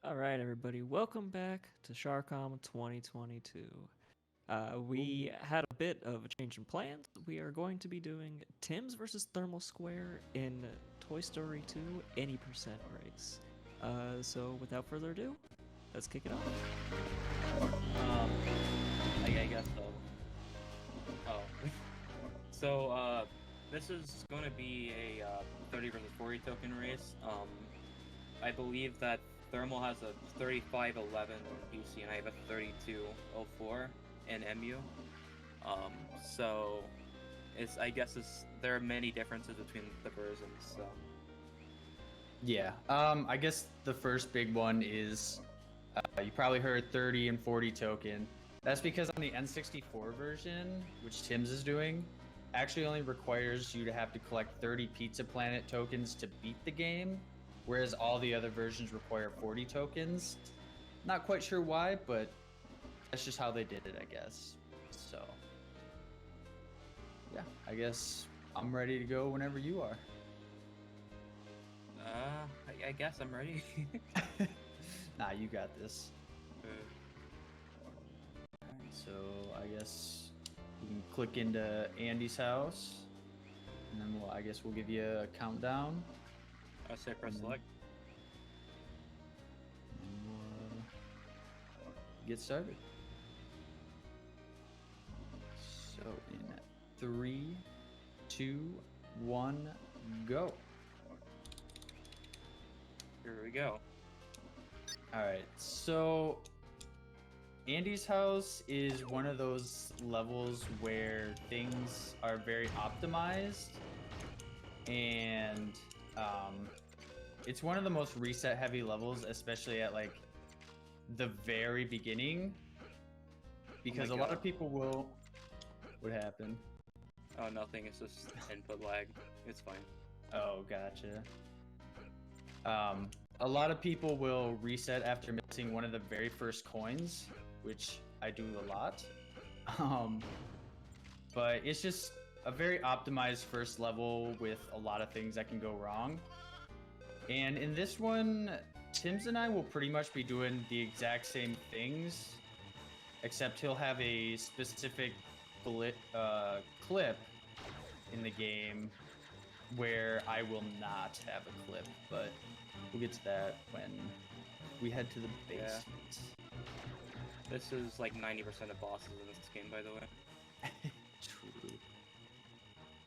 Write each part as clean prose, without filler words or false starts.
All right, everybody, welcome back to SHARCOM 2022. We had a bit of a change in plans. We are going to be doing Timbs versus ThermalSquare in Toy Story 2 Any Percent Race. So without further ado, let's kick it off. I guess so. Oh. So, this is going to be a 30 versus 40 token race. I believe that Thermal has a 3511 PC and I have a 3204 in MU. So there are many differences between the versions. So Yeah, I guess the first big one is you probably heard 30 and 40 token. That's because on the N64 version, which Timbs is doing, actually only requires you to have to collect 30 Pizza Planet tokens to beat the game, whereas all the other versions require 40 tokens. Not quite sure why, but that's just how they did it, I guess. So, yeah, I guess I'm ready to go whenever you are. I guess I'm ready. Nah, you got this. Alright, so I guess we can click into Andy's house, and then I guess we'll give you a countdown. I say press select. And we'll get started. So in 3, 2, 1, go. Here we go. Alright, so Andy's house is one of those levels where things are very optimized, and it's one of the most reset heavy levels, especially at like the very beginning, because a lot of people will... What happened? Oh, nothing. It's just input lag. It's fine. Oh, gotcha. A lot of people will reset after missing one of the very first coins, which I do a lot. But it's just a very optimized first level with a lot of things that can go wrong. And in this one, Timbs and I will pretty much be doing the exact same things, except he'll have a specific clip in the game where I will not have a clip, but we'll get to that when we head to the basement. Yeah. This is like 90% of bosses in this game, by the way. True.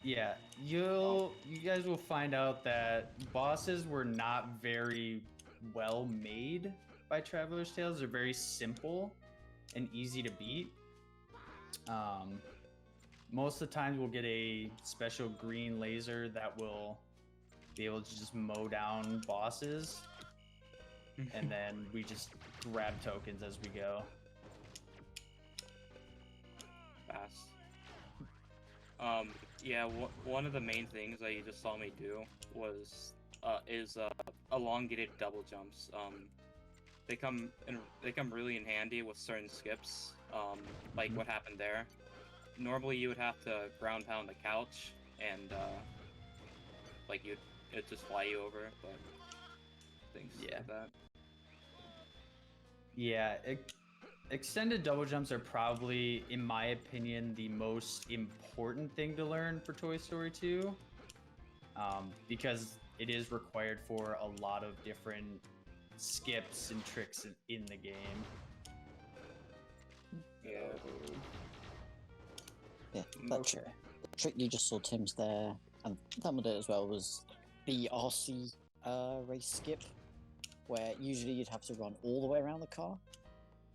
Yeah, you guys will find out that bosses were not very well made by Traveler's Tales. They're very simple and easy to beat. Most of the times we'll get a special green laser that will be able to just mow down bosses, and then we just grab tokens as we go. Fast. Yeah, one of the main things that you just saw me do was elongated double jumps. They come really in handy with certain skips. Like what happened there. Normally you would have to ground pound the couch and like it'd just fly you over, but things like that. Yeah, extended double jumps are probably, in my opinion, the most important thing to learn for Toy Story 2, because it is required for a lot of different skips and tricks in the game. Yeah. Yeah, that trick you just saw Tim's there, and Thermal did as well, was the RC race skip, where usually you'd have to run all the way around the car,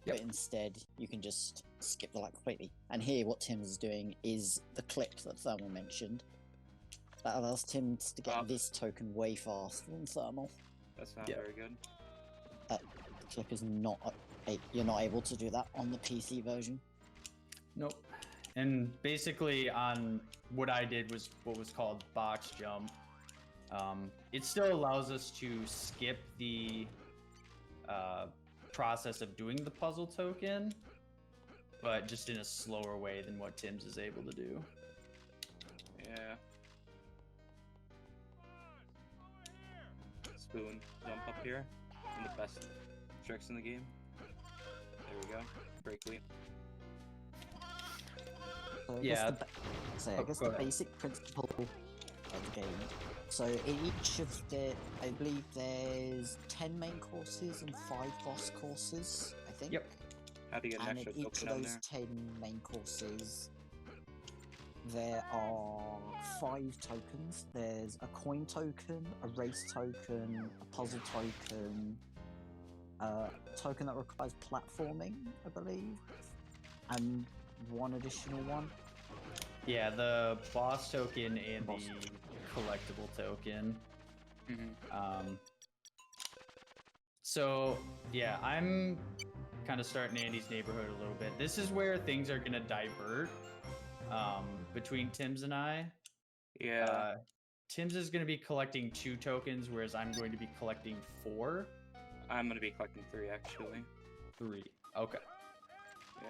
but instead you can just skip the lap completely. And here what Tim's is doing is the clip that Thermal mentioned. That allows Tim's to get this token way faster than Thermal. That's not very good. The clip is not... You're not able to do that on the PC version. Nope. And basically on what I did was what was called box jump. It still allows us to skip the process of doing the puzzle token, but just in a slower way than what Timbs is able to do. Yeah. Spoon jump up here. And the best tricks in the game. There we go. Breakly. So I Yeah. guess the basic principle of the game. So in each of I believe there's 10 main courses and 5 boss courses, I think. Yep. How do you get an And in extra each token of on those there? 10 main courses, there are 5 tokens. There's a coin token, a race token, a puzzle token, a token that requires platforming, I believe, and one additional one. Yeah, the boss token and Boss. the collectible token. So yeah, I'm kind of starting Andy's neighborhood a little bit. This is where things are gonna divert between Timbs and I. Yeah. Timbs is gonna be collecting 2 tokens, whereas I'm going to be collecting 4. I'm gonna be collecting 3 actually. 3. Okay. Yeah.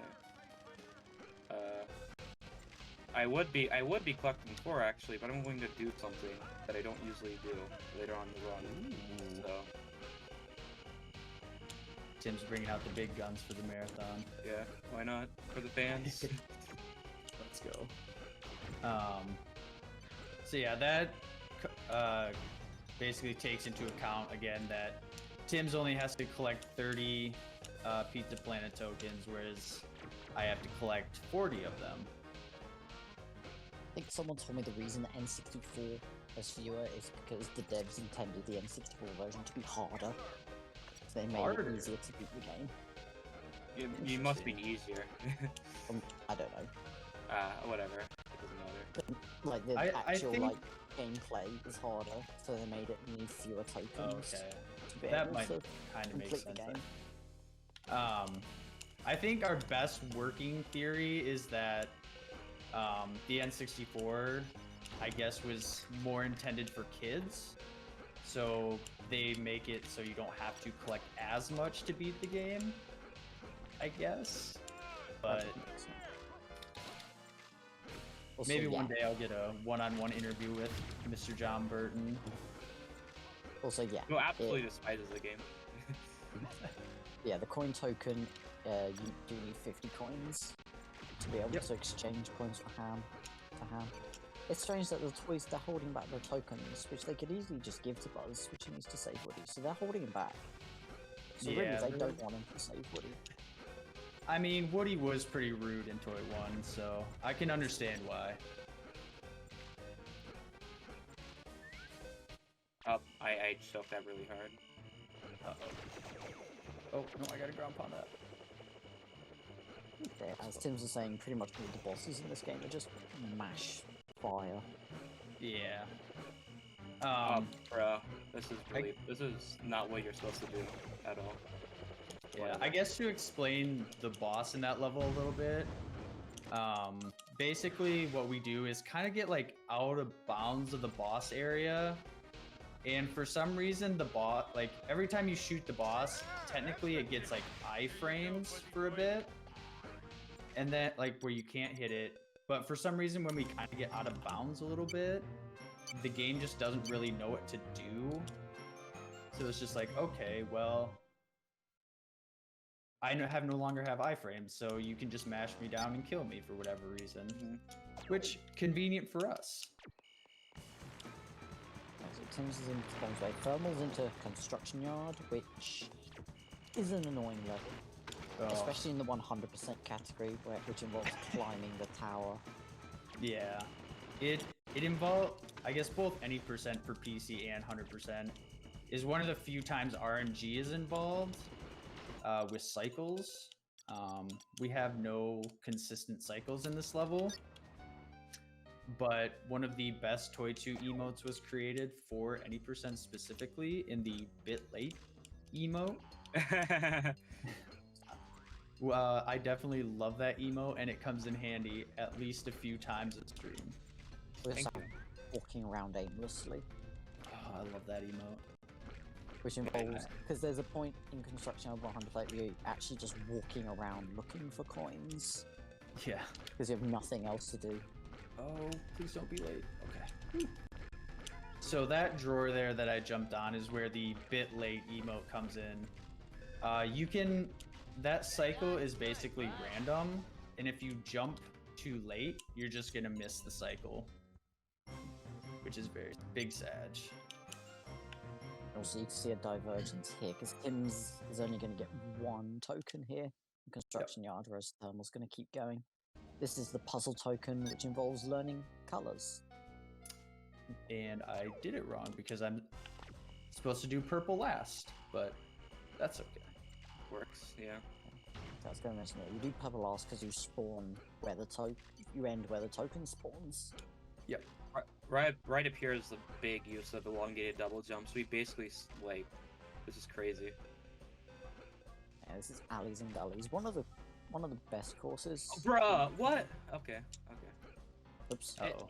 I would be collecting 4 actually, but I'm going to do something that I don't usually do later on in the run. Ooh. So Tim's bringing out the big guns for the marathon. yeah, why not? For the fans. Let's go. So yeah, that basically takes into account again that Tim's only has to collect 30 Pizza Planet tokens, whereas I have to collect 40 of them. I think someone told me the reason the N64 has fewer is because the devs intended the N64 version to be harder. So they made Harder? it easier to beat the game. You must be easier. I don't know. Whatever. It doesn't matter. Like the I actual think- like gameplay is harder, so they made it need fewer tokens Okay. to be That able might to kind of make complete the sense. game. I think our best working theory is that the N64, I guess, was more intended for kids. So they make it so you don't have to collect as much to beat the game, I guess. But Also, maybe yeah. one day I'll get a one-on-one interview with Mr. John Burton. Also, yeah. No, absolutely despises the game. Yeah, the coin token, you do need 50 coins to be able Yep. to exchange coins for ham. It's strange that the toys, they're holding back the tokens, which they could easily just give to Buzz, which he needs to save Woody. So they're holding him back. So really, Yeah, they they're- don't want him to save Woody. I mean, Woody was pretty rude in Toy 1, so I can understand why. Oh, I choked that really hard. Oh, no, I gotta ground pound that. Yeah, as Tim's was saying, pretty much all the bosses in this game are just mash fire. Yeah. Bro, this is not what you're supposed to do at all. Yeah, I guess to explain the boss in that level a little bit, basically what we do is kind of get like out of bounds of the boss area, and for some reason the boss, like every time you shoot the boss, technically it gets like iframes for a bit, and then like where you can't hit it, but for some reason when we kind of get out of bounds a little bit, the game just doesn't really know what to do. So it's just like, okay, well, I no longer have iframes, so you can just mash me down and kill me for whatever reason. Which, convenient for us. So Tim's is into Bombs Way. Thermal's into Construction Yard, which is an annoying level. Oh, Especially in the 100% category, which involves climbing the tower. yeah. It involves, I guess, both any percent for PC and 100% is one of the few times RNG is involved with cycles. We have no consistent cycles in this level, but one of the best Toy 2 emotes was created for any percent specifically in the bit late emote. I definitely love that emote, and it comes in handy at least a few times a stream. We're Thank just walking around aimlessly, Oh, I love that emote. which involves, because there's a point in Construction Yard 100 where you're actually just walking around looking for coins, Yeah. because you have nothing else to do. Oh, please don't be late. Okay. So that drawer there that I jumped on is where the bit late emote comes in. You can. That cycle is basically random, and if you jump too late, you're just gonna miss the cycle, which is very big sag. Also, you can see a divergence here because Timbs is only going to get 1 token here in construction yard, whereas Thermal's going to keep going. This is the puzzle token, which involves learning colors. And I did it wrong because I'm supposed to do purple last, but that's okay. Works, yeah. So I was going to mention it. You do purple last because you spawn where the you end where the token spawns. Yep. Right up here is the big use of elongated double jumps. We basically like, this is crazy. Yeah, this is alleys and gullies. One of the best courses. Oh, bruh, what? Okay. Oops. Uh-oh.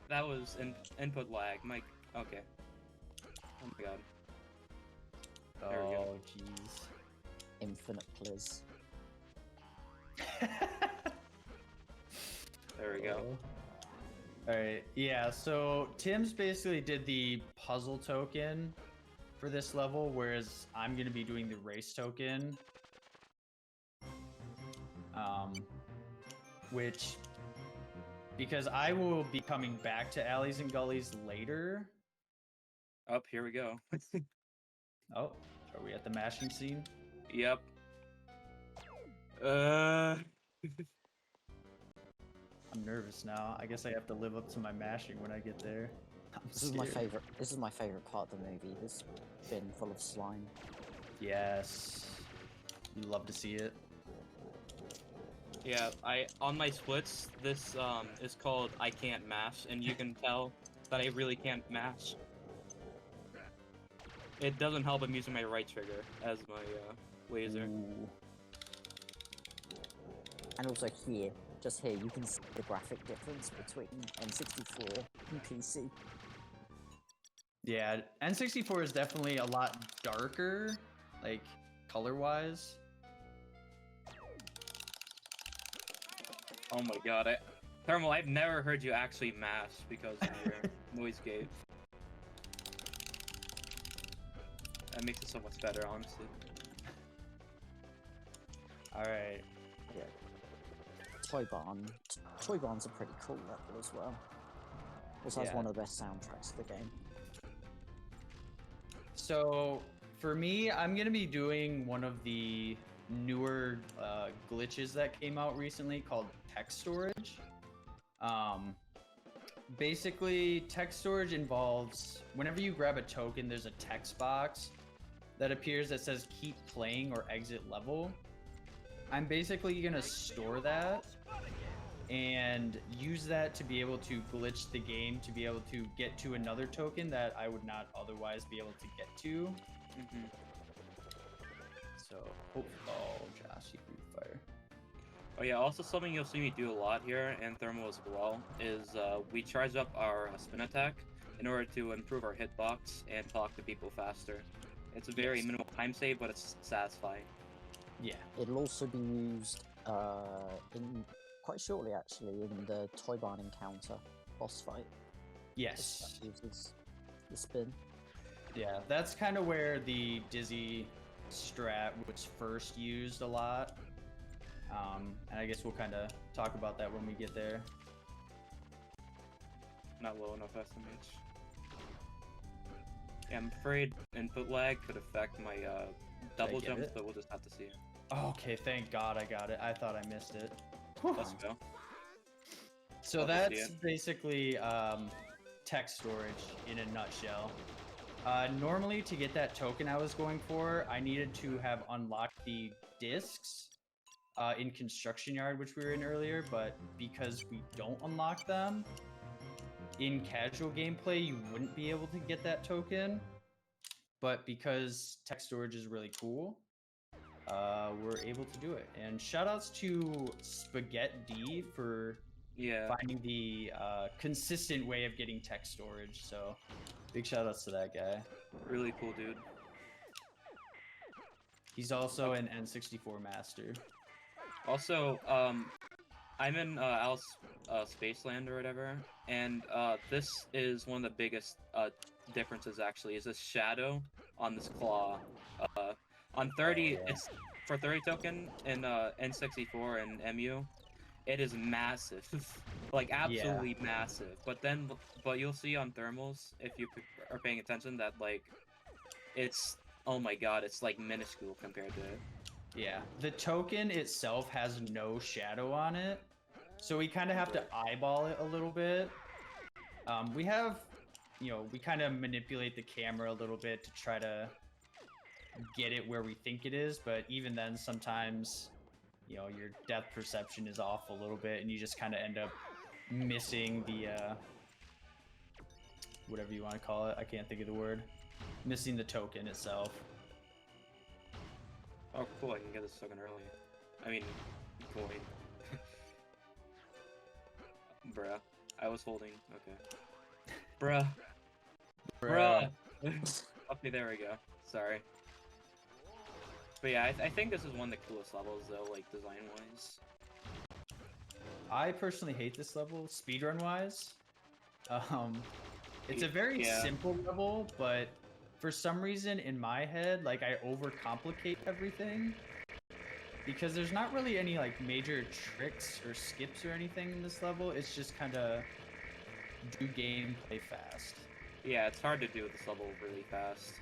That was input lag. Mike. Okay. Oh my god. There we go. Oh jeez. Infinite please. There we go. Alright, yeah, so Timbs basically did the puzzle token for this level, whereas I'm going to be doing the race token. Which, because I will be coming back to alleys and gullies later. Up, here we go. Oh, are we at the mashing scene? Yep. I'm nervous now. I guess I have to live up to my mashing when I get there. This is my favorite. This is my favorite part of the movie. This bin full of slime. Yes. You love to see it. Yeah, on my splits, this is called I can't mash, and you can tell that I really can't mash. It doesn't help I'm using my right trigger as my laser. Ooh. And also here, just here, you can see the graphic difference between N64 and PC. Yeah, N64 is definitely a lot darker, like, color-wise. Oh my god, Thermal, I've never heard you actually mash because of your noise gate. That makes it so much better, honestly. Alright. Yeah. Toy Barn's a pretty cool level as well. Also has Yeah. one of the best soundtracks of the game. So, for me, I'm going to be doing one of the newer glitches that came out recently called text storage. Basically, text storage involves whenever you grab a token, there's a text box that appears that says keep playing or exit level. I'm basically going to store that and use that to be able to glitch the game to be able to get to another token that I would not otherwise be able to get to. So, oh, Josh, you can fire. Oh yeah, also something you'll see me do a lot here, and Thermal as well, is we charge up our spin attack in order to improve our hitbox and talk to people faster. It's a very minimal time save, but it's satisfying. Yeah. It'll also be used in quite shortly, actually, in the Toy Barn encounter boss fight. Yes. That uses the spin. Yeah, that's kind of where the Dizzy strat was first used a lot. And I guess we'll kind of talk about that when we get there. Not low enough SMH. Yeah, I'm afraid input lag could affect my double get jumps, it? but we'll just have to see. Okay, thank God I got it. I thought I missed it. Let's go. So Love to see that's it. basically text storage in a nutshell. Normally, to get that token I was going for, I needed to have unlocked the discs in Construction Yard, which we were in earlier, but because we don't unlock them, in casual gameplay, you wouldn't be able to get that token. But because text storage is really cool, we're able to do it. And shoutouts to Spaghetti D for finding the consistent way of getting text storage. So big shoutouts to that guy. Really cool dude. He's also an N64 master. Also, I'm in Alice Spaceland or whatever, and this is one of the biggest differences actually, is this shadow on this claw. On 30, yeah. it's for 30 token in N64 and MU. It is massive, like absolutely massive. But you'll see on thermals if you are paying attention that like it's oh my god, it's like minuscule compared to it. Yeah, the token itself has no shadow on it, so we kind of have to eyeball it a little bit. We have, we kind of manipulate the camera a little bit to try to get it where we think it is, but even then, sometimes, your depth perception is off a little bit, and you just kind of end up missing the, whatever you want to call it. I can't think of the word. Missing the token itself. Oh, cool! I can get this token early. I mean, coin. Bruh, I was holding. Okay. Bruh. Okay, there we go. Sorry. But yeah, I think this is one of the coolest levels though, like design-wise. I personally hate this level, speedrun-wise. It's a very simple level, but for some reason in my head, like I overcomplicate everything. Because there's not really any like major tricks or skips or anything in this level. It's just kind of do gameplay fast. Yeah, it's hard to do this level really fast.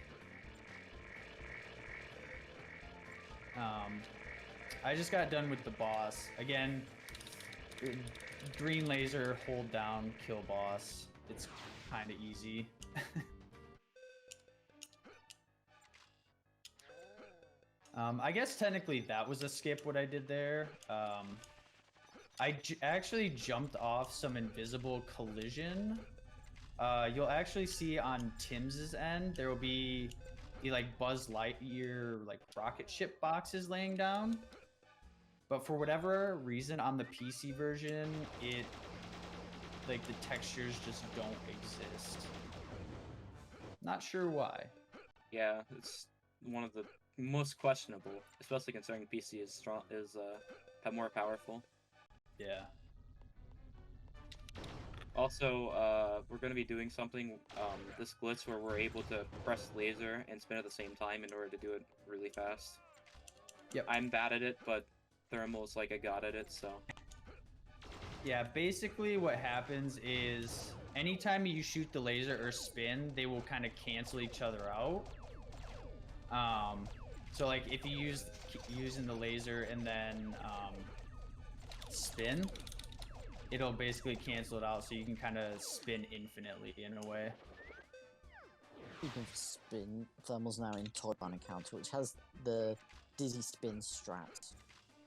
I just got done with the boss. Again, green laser, hold down, kill boss. It's kind of easy. I guess technically that was a skip what I did there. I actually jumped off some invisible collision. You'll actually see on Timbs' end, there will be the like Buzz Lightyear like rocket ship boxes laying down. But for whatever reason on the PC version, like the textures just don't exist. Not sure why. Yeah, it's one of the most questionable, especially considering PC is more powerful. Yeah. Also, we're going to be doing something, this glitch where we're able to press laser and spin at the same time in order to do it really fast. Yep. I'm bad at it, but Thermal's like a god at it, so... Yeah, basically what happens is anytime you shoot the laser or spin, they will kind of cancel each other out. So like if you using the laser and then spin, it'll basically cancel it out, so you can kind of spin infinitely in a way. Even for spin, Thermal's now in Toy Run Encounter, which has the Dizzy Spin strat.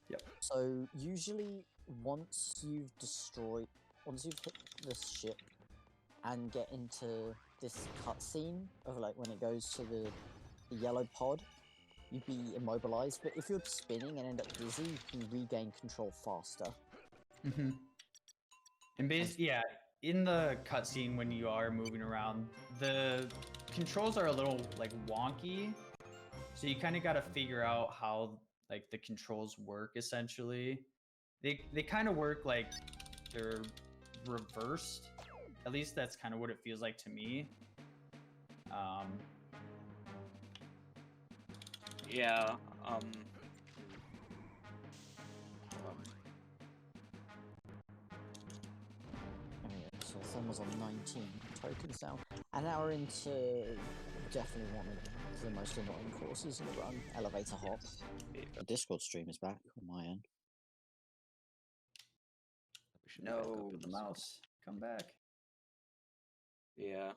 Yep. So usually once you've hit the ship and get into this cutscene of like when it goes to the yellow pod, you'd be immobilized. But if you're spinning and end up dizzy, you can regain control faster. Mm-hmm. And basically, yeah, in the cutscene when you are moving around, the controls are a little like wonky, so you kind of got to figure out how like the controls work. Essentially, they kind of work like they're reversed. At least that's kind of what it feels like to me. Yeah, So Thermal's on 19 tokens now. And now we're into definitely one of the most annoying courses in the run, Elevator Hop. The Discord stream is back on my end. We should be back up No, in the this. mouse, come back. yeah.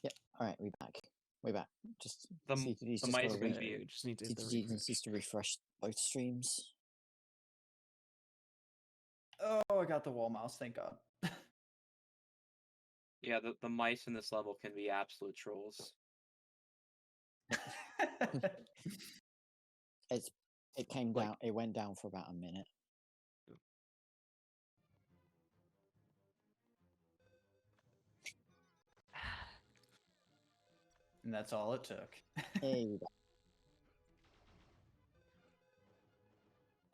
Yep, alright, we're back. We're back. Just The CTD's mice just can gotta be- We just need to hit the CTD refresh. needs to refresh both streams. Oh, I got the wall mouse, thank God. Yeah, the mice in this level can be absolute trolls. It came down. It went down for about a minute. And that's all it took. Hey.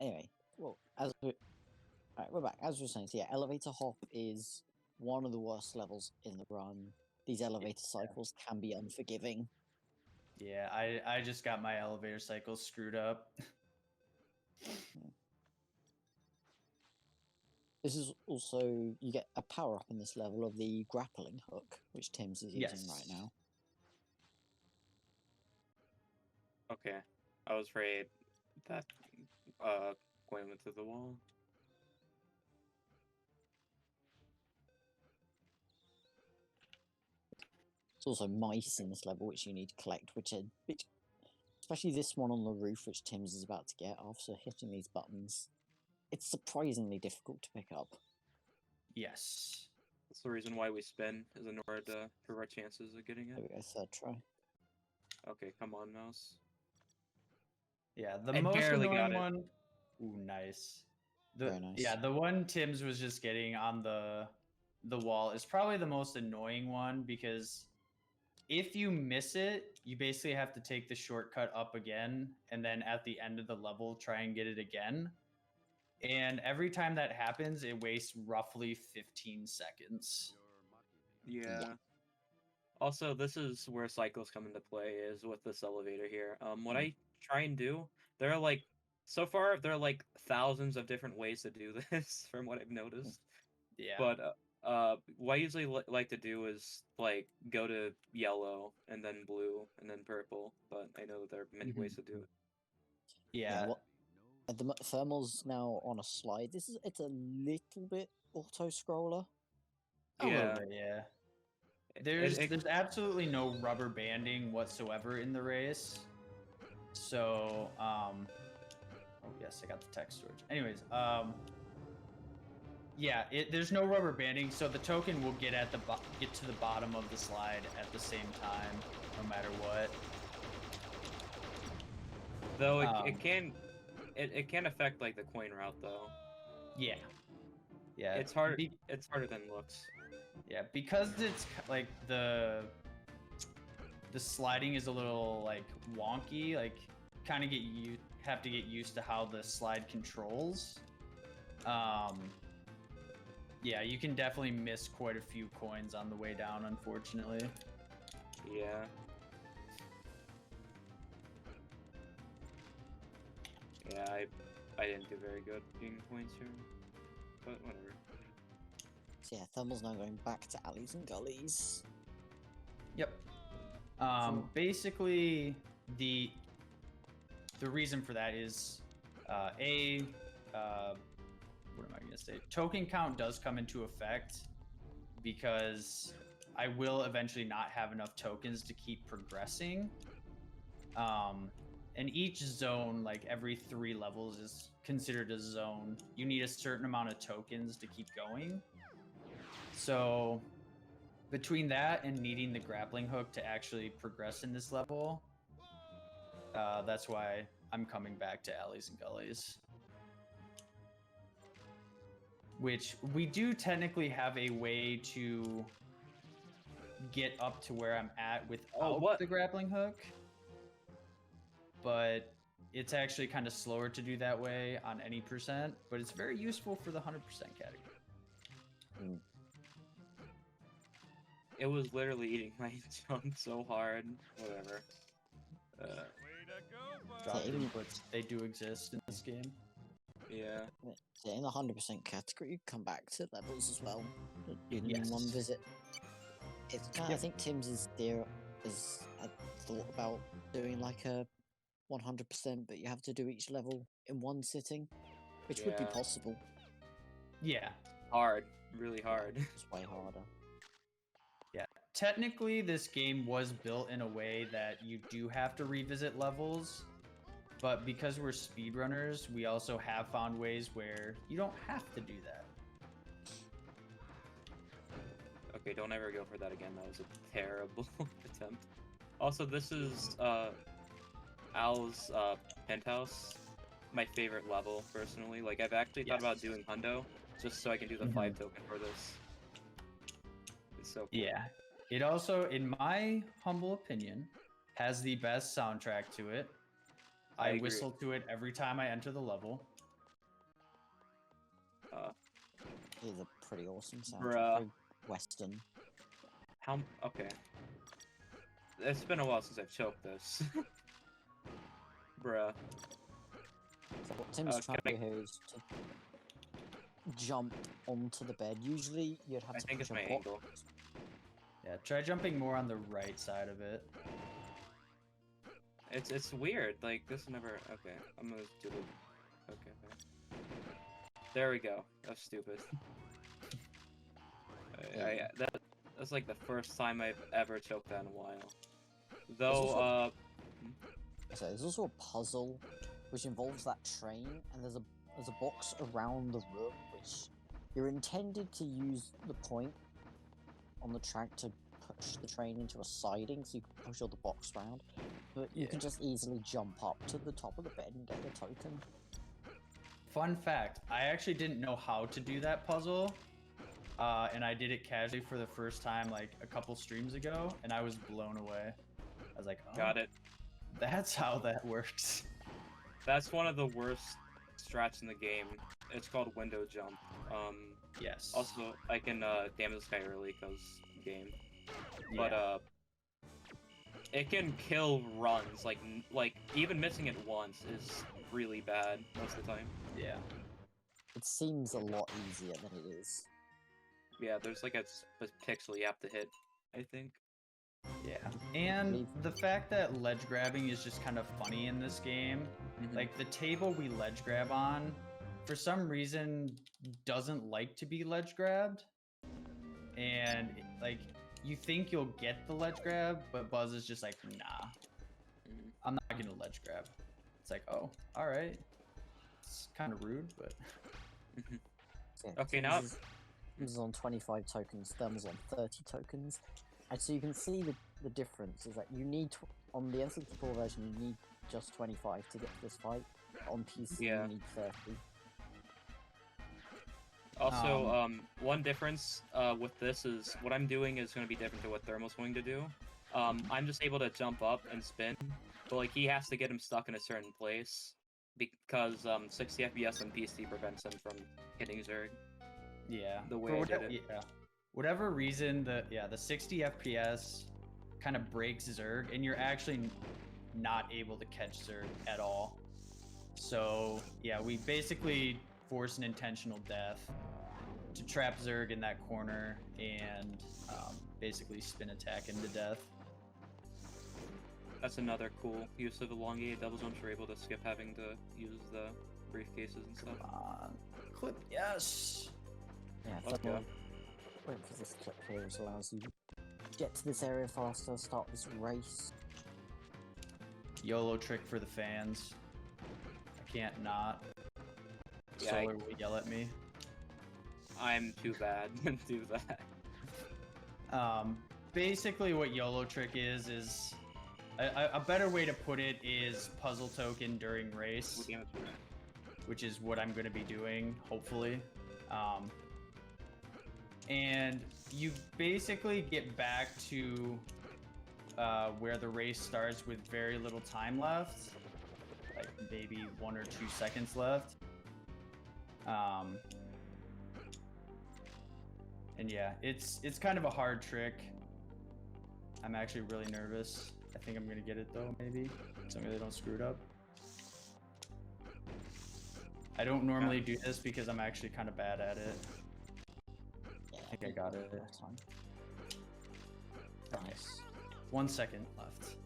Anyway, well, we're back. As we were saying, so yeah, Elevator Hop is one of the worst levels in the run. These elevator cycles can be unforgiving. Yeah, I just got my elevator cycle screwed up. This is also, you get a power up in this level of the grappling hook, which Tims is using right Yes. now. Okay. I was afraid that going went through the wall. There's also mice in this level which you need to collect, which especially this one on the roof, which Tims is about to get after hitting these buttons. It's surprisingly difficult to pick up. Yes. That's the reason why we spin, is in order to improve our chances of getting There it. we go, third try. Okay, come on, mouse. Yeah, the I most barely got annoying it. one. Ooh, nice. Very nice. Yeah, the one Tims was just getting on the wall is probably the most annoying one because if you miss it, you basically have to take the shortcut up again and then at the end of the level try and get it again. And every time that happens, it wastes roughly 15 seconds. Yeah. Also, this is where cycles come into play, is with this elevator here. What I try and do, there are like, so far, there are like thousands of different ways to do this, from what I've noticed. Yeah. But what I usually like to do is like go to yellow and then blue and then purple. But I know that there are many ways to do it. Yeah. What the thermal's now on a slide. It's a little bit auto scroller. A little Yeah. bit, yeah. It- it- There's absolutely no rubber banding whatsoever in the race. So, oh yes, I got the text storage. Anyways, yeah, there's no rubber banding, so the token will get get to the bottom of the slide at the same time, no matter what. though it, Um, it can affect like the coin route though. Yeah, yeah. It's hard. It's harder than it looks. Yeah, because it's like the sliding is a little like wonky, like kind of have to get used to how the slide controls. Yeah, you can definitely miss quite a few coins on the way down, unfortunately. Yeah. Yeah, I didn't do very good getting points here, but whatever. So yeah, thermal's now going back to alleys and gullies. Yep. Cool. Basically, the reason for that is what am I gonna say? Token count does come into effect because I will eventually not have enough tokens to keep progressing. And each zone, like every 3 levels, is considered a zone. You need a certain amount of tokens to keep going. So between that and needing the grappling hook to actually progress in this level, that's why I'm coming back to alleys and gullies. Which we do technically have a way to get up to where I'm at without the grappling hook. But it's actually kind of slower to do that way on any percent, but it's very useful for the 100% category. It was literally eating my jump so hard. Whatever. Drop inputs, they do exist in this game. Yeah. So in the 100% category, you come back to levels as well, in Yes. one visit. It's kind of, I think Tim's is I thought about doing like a 100%, but you have to do each level in one sitting, which would be Yeah. possible. Yeah. Hard. Really hard. It's way harder. Yeah. Technically, this game was built in a way that you do have to revisit levels, but because we're speedrunners, we also have found ways where you don't have to do that. Okay, don't ever go for that again. That was a terrible attempt. Also, this is Al's penthouse. My favorite level, personally. Like, I've actually thought about doing Hundo just so I can do the 5 token for this. It's so cool. Yeah. It also, in my humble opinion, has the best soundtrack to it. I agree. whistle to it every time I enter the level. It is a pretty awesome soundtrack. Bruh. Very Western. Okay. it's been a while since I've choked this. Bruh. So what Tim's trying can to do here is to jump onto the bed. Usually you'd have I to think push it's my a box. angle. Yeah, try jumping more on the right side of it. It's weird. Like this never. Okay, I'm gonna do the. Okay. There we go. That's stupid. That's like the first time I've ever choked that in a while. Though, So there's also a puzzle which involves that train, and there's a box around the room which you're intended to use the point on the track to push the train into a siding so you can push all the box around, but you can just easily jump up to the top of the bed and get the token. Fun fact, I actually didn't know how to do that puzzle, and I did it casually for the first time like a couple streams ago, and I was blown away. I was like, oh, got it. That's how that works. That's one of the worst strats in the game. It's called window jump. Yes. Also, I can damage this guy early because game. Yeah. But it can kill runs. Like even missing it once is really bad most of the time. Yeah. It seems a lot easier than it is. Yeah, there's like a pixel you have to hit, I think. Yeah. And the fact that ledge grabbing is just kind of funny in this game. Like the table we ledge grab on, for some reason, doesn't like to be ledge grabbed. And like you think you'll get the ledge grab, but Buzz is just like, nah, I'm not gonna ledge grab. It's like, oh, all right. It's kind of rude, but. So Okay, now This is on 25 tokens, Thermal's on 30 tokens. And so you can see the difference is that you need, on the N64 version, you need just 25 to get to this fight. On PC, Yeah. you need 30. Also, one difference with this is what I'm doing is going to be different to what Thermal's going to do. I'm just able to jump up and spin, but like he has to get him stuck in a certain place because 60 FPS on PC prevents him from hitting Zerg. Yeah. The way I did it. Yeah. Whatever reason, the 60 FPS kind of breaks Zerg, and you're actually not able to catch Zerg at all. So yeah, we basically force an intentional death to trap Zerg in that corner and basically spin attack him to death. That's another cool use of elongated double jumps. You're able to skip having to use the briefcases and stuff. Clip, yes. Yeah, Let's go. wait for this clip here, which allows you to get to this area faster, start this race. YOLO trick for the fans. I can't not. Yeah, Solar will yell at me. I'm too bad to do that. Basically what YOLO trick is a better way to put it is puzzle token during race, What damage was that? which is what I'm going to be doing, hopefully. And you basically get back to where the race starts with very little time left, like maybe 1 or 2 seconds left. And yeah, it's kind of a hard trick. I'm actually really nervous. I think I'm gonna get it though, maybe. So maybe they don't screw it up. I don't normally do this because I'm actually kind of bad at it. Yeah, I think I got it. Time. Nice. 1 second left.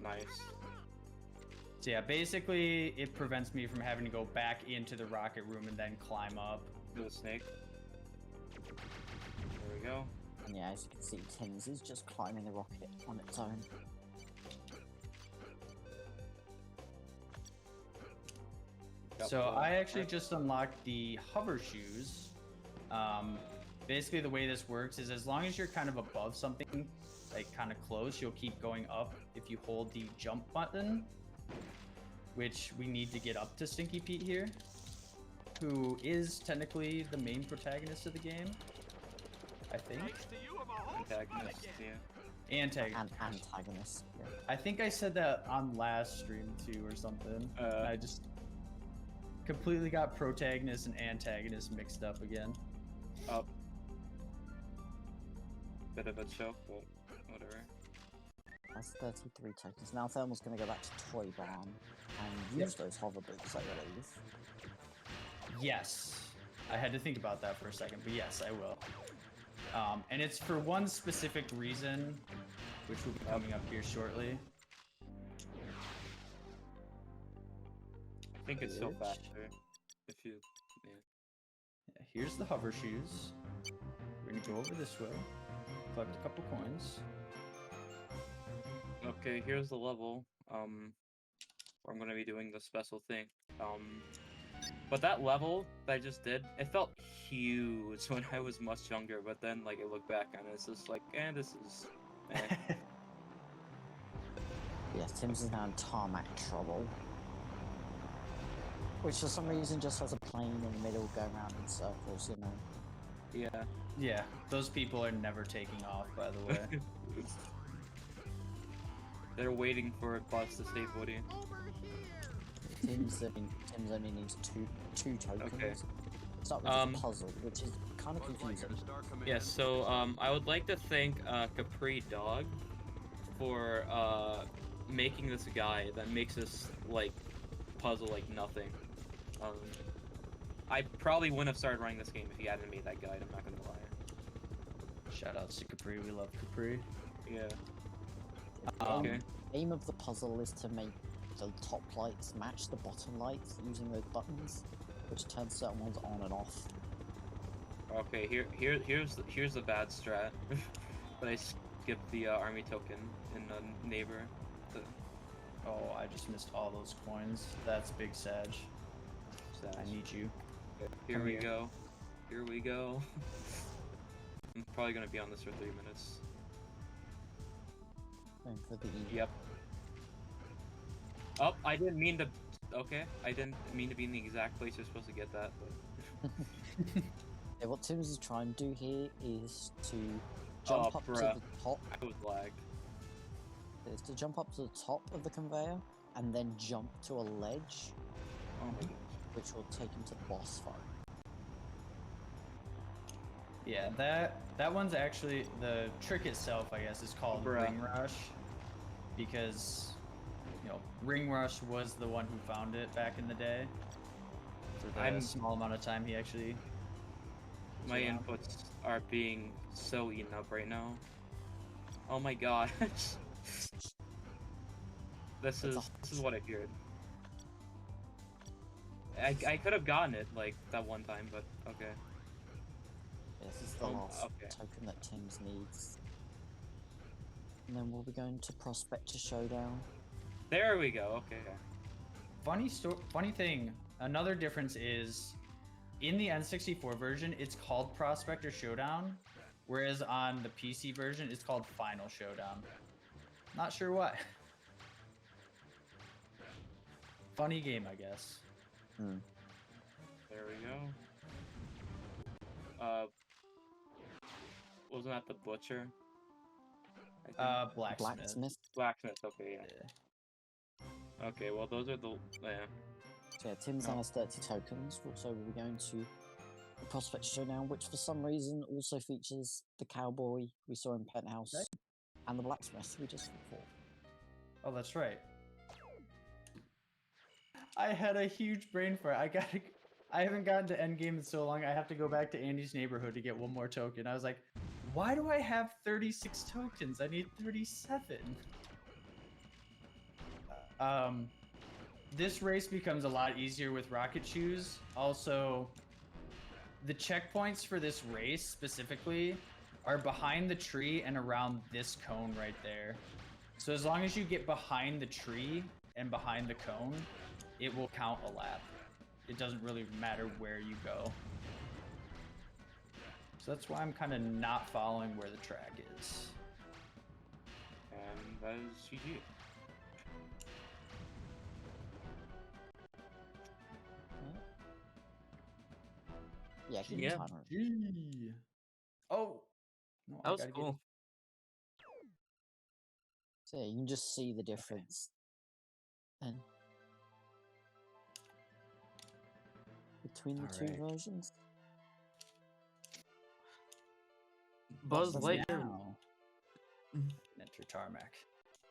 Nice. So yeah, basically it prevents me from having to go back into the rocket room and then climb up. Do the snake. There we go. And yeah, as you can see, Timbs is just climbing the rocket on its own. So I actually just unlocked the hover shoes. Basically the way this works is as long as you're kind of above something, like kind of close, you'll keep going up if you hold the jump button, which we need to get up to Stinky Pete here, who is technically the main protagonist of the game, I think. Antagonist, yeah. Antagonist. Yeah. I think I said that on last stream too or something. I just completely got protagonist and antagonist mixed up again. Up. Bit of a choke, but whatever. That's 33 tokens. Now Thermal's going to go back to Toy Barn and use those hover boots, I believe. Yes. I had to think about that for a second, but yes, I will. And it's for one specific reason, which will be coming up here shortly. I think it's still Which- faster if you. Yeah. Yeah, here's the hover shoes. We're gonna go over this way, collect a couple coins. Okay, here's the level. Where I'm gonna be doing the special thing. But that level that I just did, it felt huge when I was much younger. But then, like, I look back on it, it's just like, this is. Eh. Yeah, Timbs is now in tarmac trouble. Which for some reason just has a plane in the middle going around in circles, you know. Yeah. Yeah, those people are never taking off, by the way. They're waiting for a bus to stay Woody. Timbs only needs two tokens. Okay. Start with the puzzle, which is kind of confusing. Yes, so I would like to thank Capri Dog for making this guy that makes this like puzzle like nothing. I probably wouldn't have started running this game if he hadn't made that guide. I'm not gonna lie. Shout out to Capri, we love Capri. Yeah. The aim of the puzzle is to make the top lights match the bottom lights using those buttons, which turns certain ones on and off. Okay, here's the bad strat. But I skipped the army token in the neighbor. Oh, I just missed all those coins. That's big Sag. I need you. Here Come we here. go. Here we go. I'm probably gonna be on this for 3 minutes. Going for the E. Yep. Oh, I didn't mean to. Okay, I didn't mean to be in the exact place you're supposed to get that. But... Yeah, what Timbs is trying to do here is to jump up to the top. I was lagged. Is to jump up to the top of the conveyor and then jump to a ledge, Oh my which will take him to the boss fight. Yeah, that one's actually, the trick itself, I guess, is called Bruh. Ring Rush. Because, you know, Ring Rush was the one who found it back in the day. For the small amount of time he actually... My around. inputs are being so eaten up right now. Oh my god. This is what I feared. I could have gotten it like that one time, but okay. This is the last token that Timbs needs. And then we'll be going to Prospector Showdown. There we go. Okay. Funny thing, another difference is, in the N64 version, it's called Prospector Showdown, whereas on the PC version, it's called Final Showdown. Not sure why. Funny game, I guess. There we go. Wasn't that the butcher? I think? Blacksmith. Blacksmith. Okay, yeah. Okay, well those are the So yeah, Timbs now has 30 tokens, so we'll be going to the Prospector Showdown, which for some reason also features the cowboy we saw in Penthouse and the blacksmith we just fought. Oh, that's right. I had a huge brain fart. I haven't gotten to endgame in so long. I have to go back to Andy's neighborhood to get one more token. I was like, why do I have 36 tokens? I need 37. This race becomes a lot easier with rocket shoes. Also, the checkpoints for this race specifically are behind the tree and around this cone right there. So as long as you get behind the tree and behind the cone, it will count a lap. It doesn't really matter where you go. So that's why I'm kind of not following where the track is. And that is GG. Yeah, keep Yeah. the timer. Gee. Oh, no, That was cool. So yeah, you can just see the difference. And between the two Alright. versions. Buzz What's Lightyear. now? Mr. Tarmac.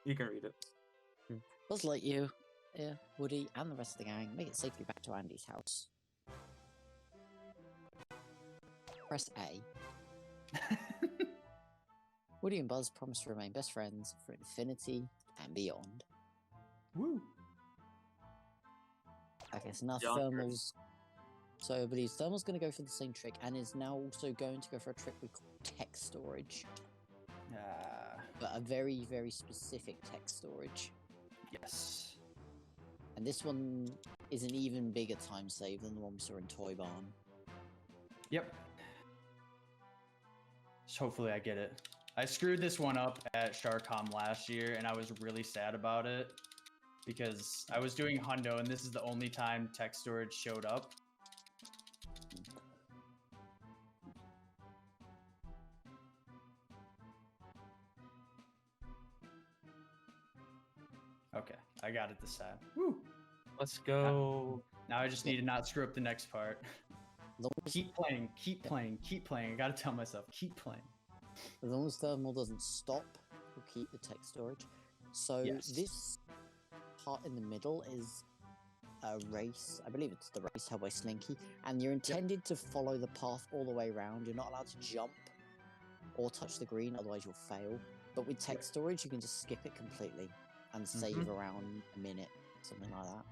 You can read it. Buzz Lightyear, Woody, and the rest of the gang make it safely back to Andy's house. Press A. Woody and Buzz promise to remain best friends for infinity and beyond. Woo! Okay, so now John Thermal's. So I believe Thermal's going to go for the same trick and is now also going to go for a trick we call text storage. But a very, very specific text storage. Yes. And this one is an even bigger time save than the one we saw in Toy Barn. Yep. So hopefully I get it. I screwed this one up at SHARCOM last year, and I was really sad about it because I was doing Hundo, and this is the only time text storage showed up. Okay, I got it this time. Woo! Let's go. Now I just need to not screw up the next part. As long as, Keep playing, keep playing, keep playing. I gotta tell myself, keep playing. as long as Thermal doesn't stop, we'll keep the text storage. So Yes. this part in the middle is a race. I believe it's the race held by Slinky, and you're intended to follow the path all the way around. You're not allowed to jump or touch the green, otherwise you'll fail. But with text storage, you can just skip it completely and save around a minute, something like that.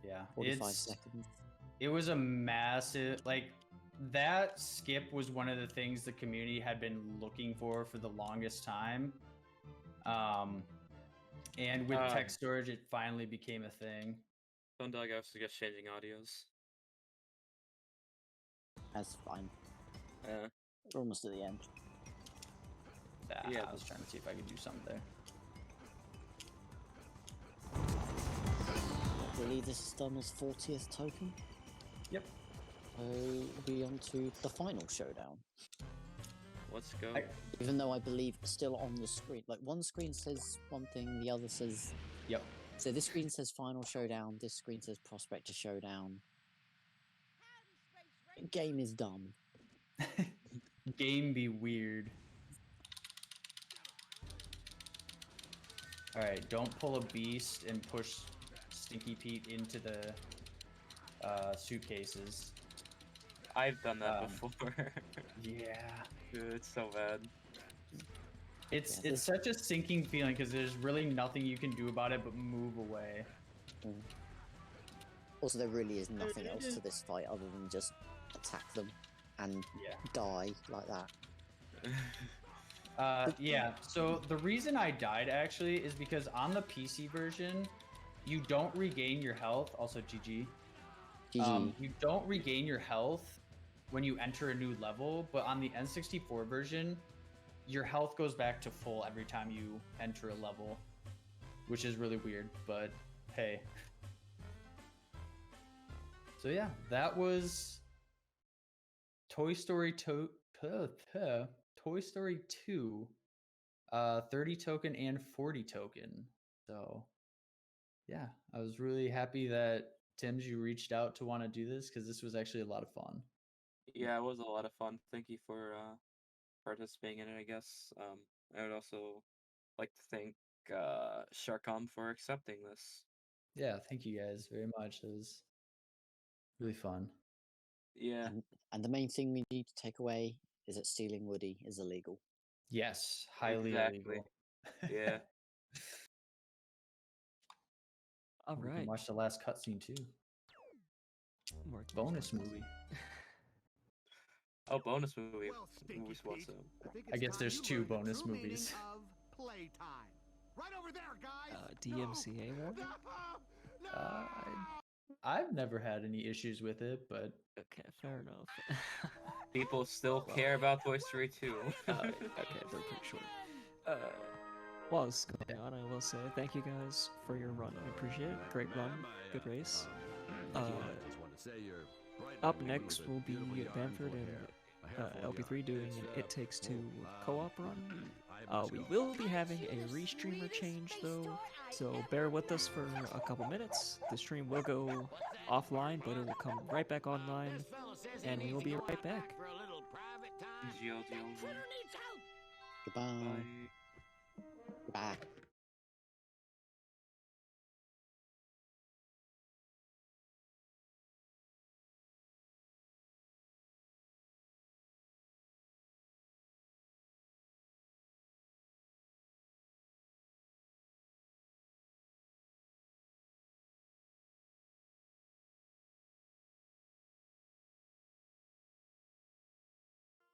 Yeah, 45 seconds. it was a massive, like, that skip was one of the things the community had been looking for the longest time. And with text storage, it finally became a thing. Dog, I have to suggest changing audios. That's fine. Yeah. We're almost at the end. Yeah, I was trying to see if I could do something there. I believe this is Thermal's 40th token. Yep. So we'll be on to the final showdown. Let's go. Even though I believe it's still on the screen. Like, one screen says one thing, the other says... Yep. So this screen says final showdown, this screen says prospector showdown. Game is dumb. Game be weird. Alright, don't pull a beast and push Stinky Pete into the suitcases. I've done that before. Yeah. Dude, it's so bad. It's such a sinking feeling because there's really nothing you can do about it but move away. Also, there really is nothing else to this fight other than just attack them and die like that. Yeah, so the reason I died actually is because on the PC version, you don't regain your health. Also, GG. You don't regain your health when you enter a new level, but on the N64 version, your health goes back to full every time you enter a level, which is really weird, but hey. So yeah, that was Toy Story 2, 30 token and 40 token. So yeah, I was really happy that Timbs, you reached out to want to do this because this was actually a lot of fun. Yeah, it was a lot of fun. Thank you for participating in it, I guess. I would also like to thank SHARCOM for accepting this. Yeah, thank you guys very much. It was really fun. Yeah. And the main thing we need to take away is that stealing Woody is illegal. Yes, highly illegal. Yeah. All We right. can watch the last cutscene too. Bonus movie. Oh, bonus movie. Movies what's up? I guess there's two bonus movies. Right over there, guys. DMCA one? I've never had any issues with it, but Okay, fair enough. People still care about Toy Story 2. Okay, they're pretty short. While this is going on, I will say thank you guys for your run. I appreciate it. Great run, good race. Up next will be Bamford and LP3 doing an It Takes Two co-op run. We will be having a restreamer change though, so bear with us for a couple minutes. The stream will go offline, but it will come right back online, and we will be right back. GLG. Goodbye. Bye. Bye.